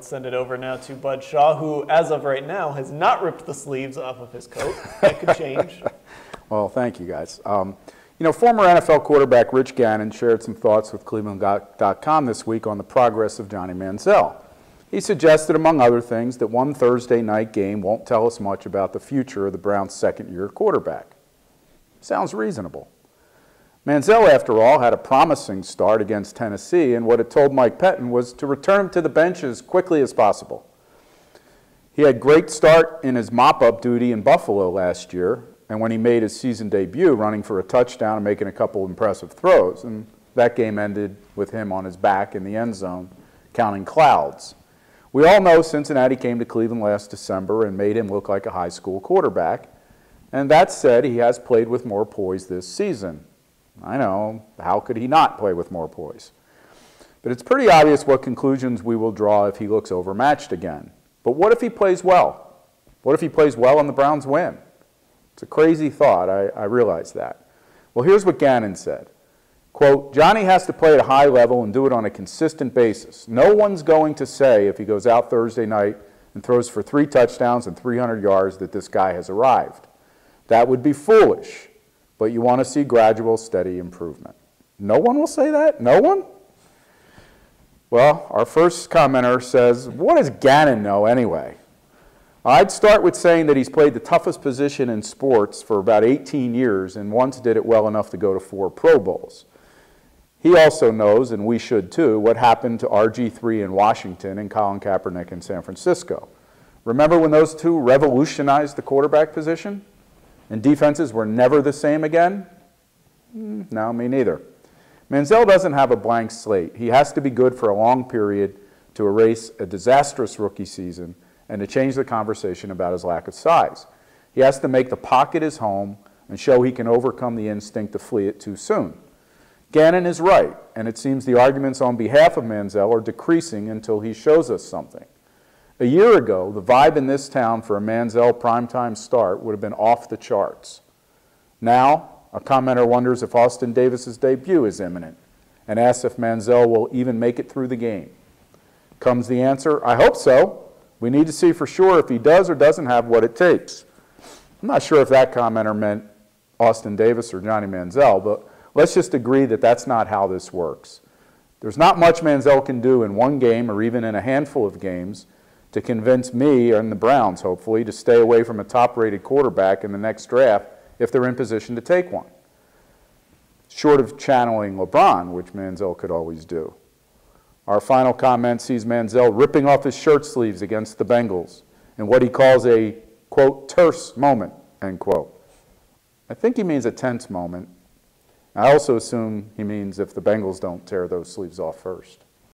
Send it over now to Bud Shaw, who, as of right now, has not ripped the sleeves off of his coat. That could change. Well, thank you, guys. Former NFL quarterback Rich Gannon shared some thoughts with cleveland.com this week on the progress of Johnny Manziel. He suggested, among other things, that one Thursday night game won't tell us much about the future of the Browns' second-year quarterback. Sounds reasonable. Manziel, after all, had a promising start against Tennessee, and what it told Mike Pettin was to return him to the bench as quickly as possible. He had a great start in his mop-up duty in Buffalo last year, and when he made his season debut, running for a touchdown and making a couple impressive throws, and that game ended with him on his back in the end zone, counting clouds. We all know Cincinnati came to Cleveland last December and made him look like a high school quarterback, and that said, he has played with more poise this season. I know, how could he not play with more poise? But it's pretty obvious what conclusions we will draw if he looks overmatched again. But what if he plays well? What if he plays well and the Browns win? It's a crazy thought, I realize that. Well, here's what Gannon said. Quote, Johnny has to play at a high level and do it on a consistent basis. No one's going to say if he goes out Thursday night and throws for 3 touchdowns and 300 yards that this guy has arrived. That would be foolish. But you want to see gradual, steady improvement. No one will say that? No one? Well, our first commenter says, what does Gannon know anyway? I'd start with saying that he's played the toughest position in sports for about 18 years and once did it well enough to go to 4 Pro Bowls. He also knows, and we should too, what happened to RG3 in Washington and Colin Kaepernick in San Francisco. Remember when those two revolutionized the quarterback position? And defenses were never the same again? No, me neither. Manziel doesn't have a blank slate. He has to be good for a long period to erase a disastrous rookie season and to change the conversation about his lack of size. He has to make the pocket his home and show he can overcome the instinct to flee it too soon. Gannon is right, and it seems the arguments on behalf of Manziel are decreasing until he shows us something. A year ago, the vibe in this town for a Manziel primetime start would have been off the charts. Now, a commenter wonders if Austin Davis's debut is imminent and asks if Manziel will even make it through the game. Comes the answer, I hope so. We need to see for sure if he does or doesn't have what it takes. I'm not sure if that commenter meant Austin Davis or Johnny Manziel, but let's just agree that that's not how this works. There's not much Manziel can do in one game or even in a handful of games to convince me and the Browns, hopefully, to stay away from a top-rated quarterback in the next draft if they're in position to take one. Short of channeling LeBron, which Manziel could always do. Our final comment sees Manziel ripping off his shirt sleeves against the Bengals in what he calls a, quote, terse moment, end quote. I think he means a tense moment. I also assume he means if the Bengals don't tear those sleeves off first.